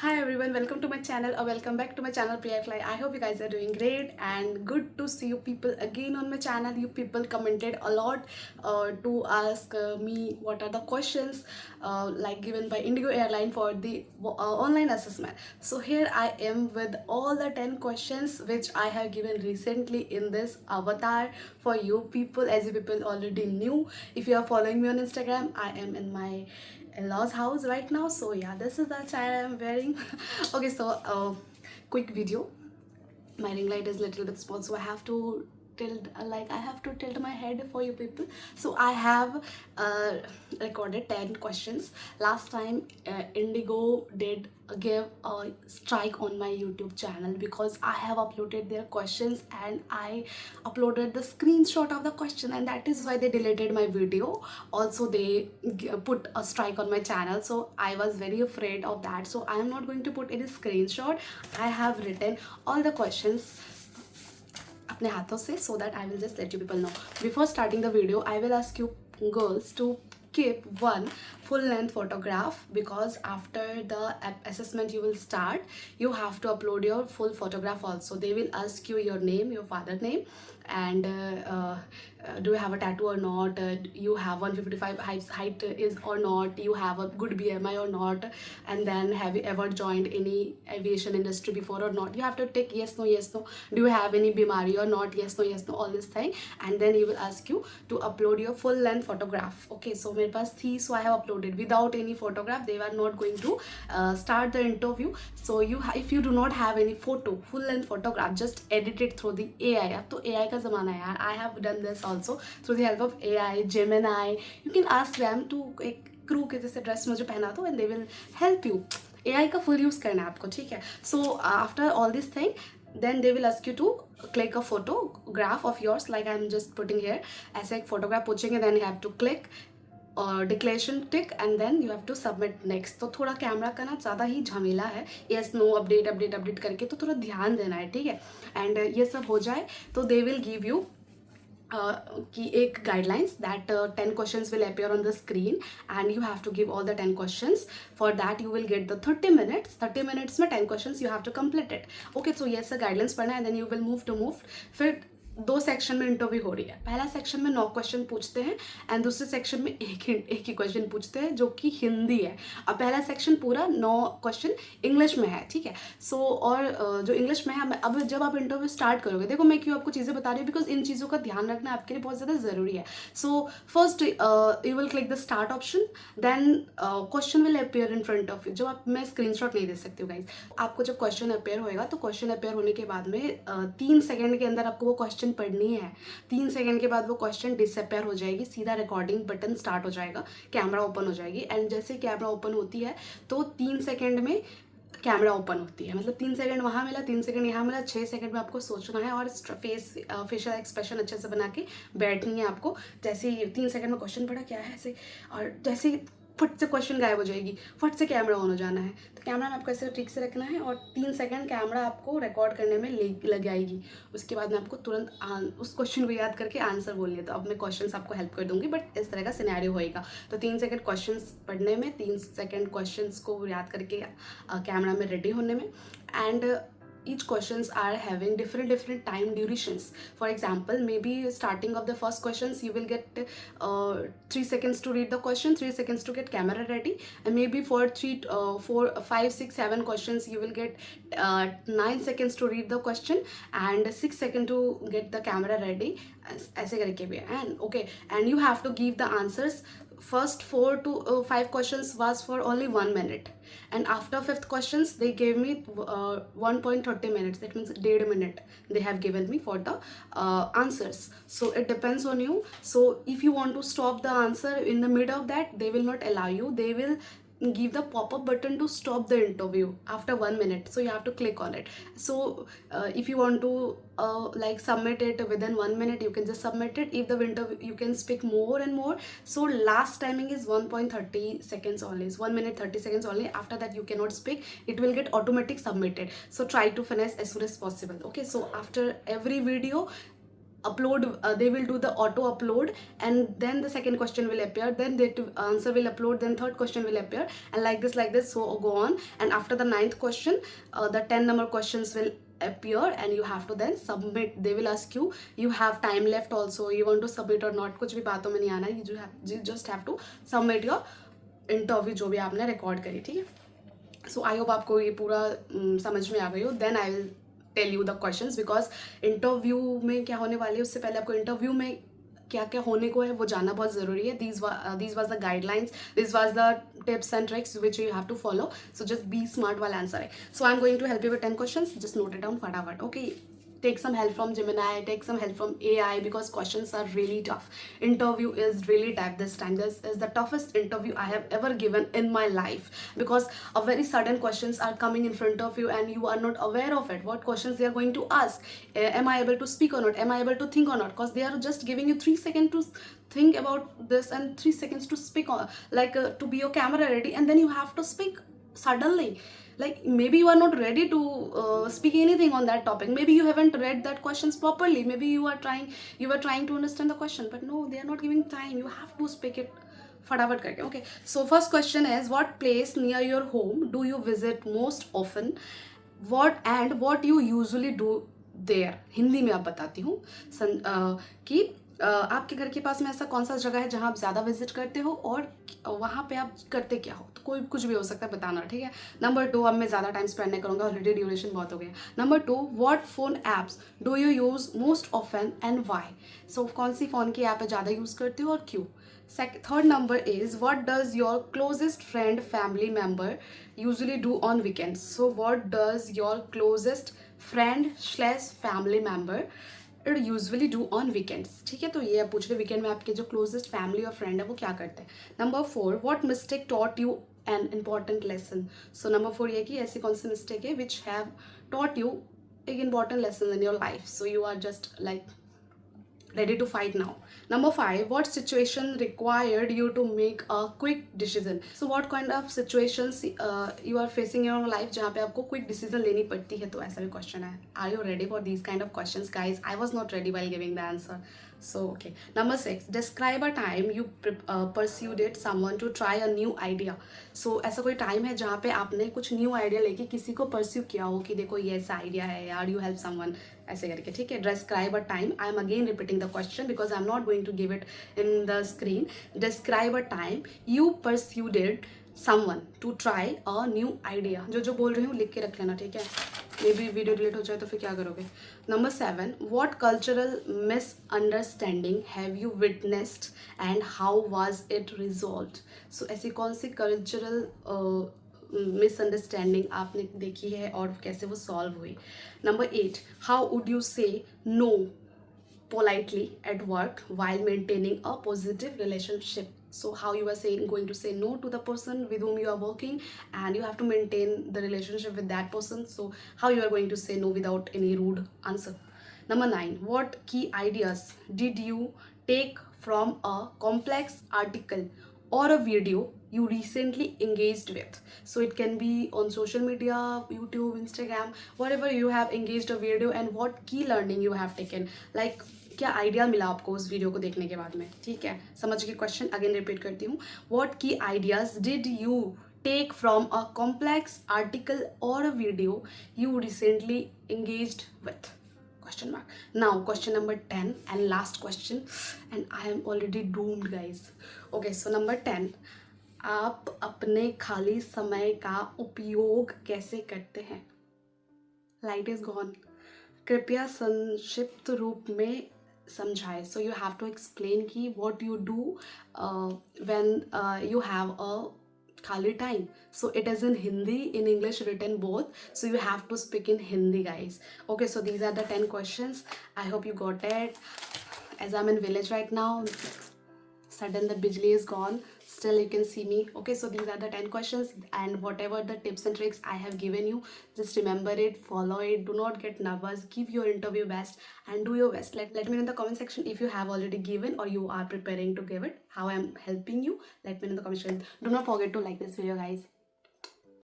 Hi everyone, welcome to my channel or welcome back to my channel Priya Fly. I hope you guys are doing great and good to see you people again on my channel. You people commented a lot to ask me what are the questions like given by Indigo Airline for the online assessment. So here I am with all the 10 questions which I have given recently in this avatar for you people. As you people already knew, if you are following me on Instagram, I am in my in-laws house right now. So yeah, this is the attire I'm wearing. Okay, so quick video. My ring light is a little bit small, so I have to tilt, I have to tilt my head for you people. So I have uh, recorded 10 questions. Last time Indigo did give a strike on my YouTube channel because I have uploaded their questions and I uploaded the screenshot of the question, and that is why they deleted my video. Also they put a strike on my channel, so I was very afraid of that. So I am not going to put any screenshot. I have written all the questions अपने हाथों से, so that I will just let you people know. Before starting the video, I will ask you girls to keep one full length photograph, because after the assessment you will start, you have to upload your full photograph also. They will ask you your name, your father name, and do you have a tattoo or not, you have 155 height is or not, you have a good BMI or not, and then have you ever joined any aviation industry before or not. You have to take yes no yes no. Do you have any bimari or not, yes no yes no, all this thing. And then he will ask you to upload your full length photograph. Okay, so मेरे पास थी, so I have uploaded without any photograph. They were not going to start the interview. So if you do not have any photo, full length photograph, just edit it through the AI. अब तो AI का ज़माना है यार. I have done this also through the help of AI, Gemini. You can ask them to एक crew के जैसे dress मुझे पहना दो and they will help you. AI का full use करना है आपको, ठीक है. So after all this thing, then they will ask you to click a photograph of yours, like I'm just putting here. ऐसे एक photograph पूछेंगे, then you have to click declaration tick and then you have to submit next. तो थोड़ा camera का ना ज़्यादा ही झमेला है. Yes no update update update करके, तो थोड़ा ध्यान देना है, ठीक है. एंड ये सब हो जाए तो दे विल गिव यू कि एक guidelines that 10 questions will appear on the screen and you have to give all the 10 questions. For that you will get the 30 minutes में 10 questions you have to complete it. Okay, so ये sir guidelines पढ़ना है, then you will move. फिर दो section में interview हो रही है. पहला सेक्शन में 9 क्वेश्चन पूछते हैं एंड दूसरे सेक्शन में एक ही क्वेश्चन पूछते हैं जो कि हिंदी है. अब पहला सेक्शन पूरा 9 क्वेश्चन इंग्लिश में है, ठीक है. सो और जो इंग्लिश में है, अब जब आप इंटरव्यू स्टार्ट करोगे, देखो मैं क्यों आपको चीज़ें बता रही हूँ, बिकॉज इन चीज़ों का ध्यान रखना आपके लिए बहुत ज़्यादा ज़रूरी है. So first you will click the start option, then question will appear in front of you. जब आप, मैं स्क्रीनशॉट नहीं दे सकती हूँ गाइज. आपको जब क्वेश्चन अपेयर होएगा, तो क्वेश्चन अपेयर होने के बाद में 3 सेकेंड के अंदर आपको वो क्वेश्चन पढ़नी है. 3 सेकंड के बाद वो क्वेश्चन डिसअपेयर हो जाएगी, सीधा रिकॉर्डिंग बटन स्टार्ट हो जाएगा, कैमरा ओपन हो जाएगी. एंड जैसे कैमरा ओपन होती है तो 3 सेकंड में कैमरा ओपन होती है. मतलब 3 सेकंड वहाँ मिला, 3 सेकंड यहाँ मिला, 6 सेकंड में आपको सोचना है और फेशियल एक्सप्रेशन अच्छे से बना के बैठनी है आपको. जैसे ही 3 सेकंड में क्वेश्चन पढ़ा क्या है ऐसे, और जैसे ही फट से क्वेश्चन गायब हो जाएगी, फट से कैमरा ऑन हो जाना है. तो कैमरा में आपको ऐसे ठीक से रखना है और 3 सेकंड कैमरा आपको रिकॉर्ड करने में लग आएगी. उसके बाद में आपको तुरंत उस क्वेश्चन को याद करके आंसर बोलनी है. तो अब मैं क्वेश्चन आपको हेल्प कर दूंगी, बट इस तरह का सिनेरियो होएगा. तो 3 सेकंड क्वेश्चन पढ़ने में, 3 सेकंड क्वेश्चन को याद करके कैमरा में रेडी होने में. And each questions are having different time durations. For example, maybe starting of the first questions you will get 3 seconds to read the question, 3 seconds to get camera ready, and maybe for 4 5 6 7 questions you will get 9 seconds to read the question and 6 seconds to get the camera ready. ऐसे करके भी है. And okay, and you have to give the answers. First 4 to 5 questions was for only 1 minute, and after 5th questions they gave me 1.30 minutes. That means 1.5 minute they have given me for the answers. So it depends on you. So if you want to stop the answer in the mid of that, they will not allow you. They will give the pop-up button to stop the interview after 1 minute, so you have to click on it. So if you want to like submit it within 1 minute, you can just submit it. If the interview you can speak more and more, so last timing is 1.30 seconds only, is 1 minute 30 seconds only. After that you cannot speak, it will get automatic submitted. So try to finish as soon as possible. Okay, so after every video upload, they will do the auto upload, and then the second question will appear, then the answer will upload, then third question will appear, and like this, so go on. And after the ninth question, the 10 number questions will appear, and you have to then submit. They will ask you, you have time left also, you want to submit or not, कुछ भी बातों में नहीं आना, you just have to submit your interview जो भी आपने record करी, ठीक है. सो आई होप आपको ये पूरा समझ में आ गई हो. Then I will tell you the questions, because interview में क्या होने वाले है उससे पहले आपको इंटरव्यू में क्या क्या होने को है वो जानना बहुत ज़रूरी है. These was the guidelines, this was the tips and tricks which you have to follow. So just be smart वाला आंसर है. So I am going to help you with 10 questions. Just note it down फटाफट. Okay, take some help from Gemini, take some help from AI, because questions are really tough. Interview is really tough this time. This is the toughest interview I have ever given in my life, because a very sudden questions are coming in front of you and you are not aware of it, what questions they are going to ask. Am I able to speak or not, am I able to think or not, because they are just giving you 3 seconds to think about this and 3 seconds to speak, to be your camera ready, and then you have to speak suddenly. Like maybe you are not ready to speak anything on that topic, maybe you haven't read that questions properly, maybe you were trying to understand the question, but no, they are not giving time, you have to speak it फटाफट करके. Okay, so first question is, what place near your home do you visit most often, what you usually do there. Hindi में आप बताती हूँ कि आपके घर के पास में ऐसा कौन सा जगह है जहाँ आप ज़्यादा विजिट करते हो, और वहाँ पे आप करते क्या हो. तो कोई कुछ भी हो सकता है, बताना, ठीक है. नंबर 2, अब मैं ज़्यादा टाइम स्पेंड नहीं करूँगा, ऑलरेडी ड्यूरेशन बहुत हो गया. Number 2, what phone apps do you use most often and why. So कौन सी फ़ोन की ऐप ज़्यादा यूज़ करते हो और क्यों. Third number is, what does your closest friend family member usually do on weekends. So what does your closest friend family member usually do on weekends. ठीक है, तो ये आप पूछ रहे वीकेंड में आपके जो क्लोजेस्ट फैमिली और फ्रेंड है वो क्या करते हैं. Number 4, what mistake taught you an important lesson. So number 4 ये कि ऐसी कौन सी मिस्टेक है विच हैव टॉट यू एक important lesson in your life, so you are just like ready to fight now. Number 5, what situation required you to make a quick decision. So what kind of situations you are facing in your life जहाँ पे आपको quick decision लेनी पड़ती है, तो ऐसा भी question है. Are you ready for these kind of questions, guys? I was not ready while giving the answer. So okay, number 6, describe a time you persuaded someone to try a new idea. So ऐसा कोई time है जहाँ पे आपने कुछ new idea लेके किसी को परस्यू किया हो कि देखो ये ऐसा आइडिया है यार, यू हेल्प समवन, ऐसे करके, ठीक है. Describe a time. I am again repeating the question because I am not going to give it in the screen. Describe a time you persuaded someone to try a new idea. जो बोल रही हूँ लिख के रख लेना, ठीक है. मे बी वीडियो डिलीट हो जाए तो फिर क्या करोगे. Number 7, what cultural misunderstanding have you witnessed and how was it resolved. So ऐसी कौन सी कल्चरल मिसअंडरस्टैंडिंग आपने देखी है और कैसे वो सॉल्व हुई. नंबर 8, हाउ वुड यू से no politely at work while maintaining a positive relationship. So how you are going to say no to the person with whom you are working, and you have to maintain the relationship with that person. So how you are going to say no without any rude answer. Number 9, what key ideas did you take from a complex article or a video you recently engaged with. So it can be on social media, YouTube, Instagram, whatever you have engaged a video, and what key learning you have taken. Like क्या idea मिला आपको उस video को देखने के बाद में, ठीक है. समझ के क्वेश्चन अगेन रिपीट करती हूँ. What key ideas did you take from a complex article और a video you recently engaged with. Question mark. Now question number 10 and last question, and I am already doomed, guys. Okay, so number 10, आप अपने खाली समय का उपयोग कैसे करते हैं. Light is gone. कृपया संक्षिप्त रूप में समझाएं. So you have to explain कि what you do when you have a खाली time. So it is in Hindi, in English written both. So you have to speak in Hindi, guys. Okay, so these are the 10 questions. I hope you got it. As I'm in village right now, sudden the bijli is gone. Still you can see me. Okay, so these are the 10 questions, and whatever the tips and tricks I have given you, just remember it, follow it, do not get nervous, give your interview best and do your best. Let me know in the comment section if you have already given or you are preparing to give it, how I am helping you. Let me know in the comment section. Do not forget to like this video, guys.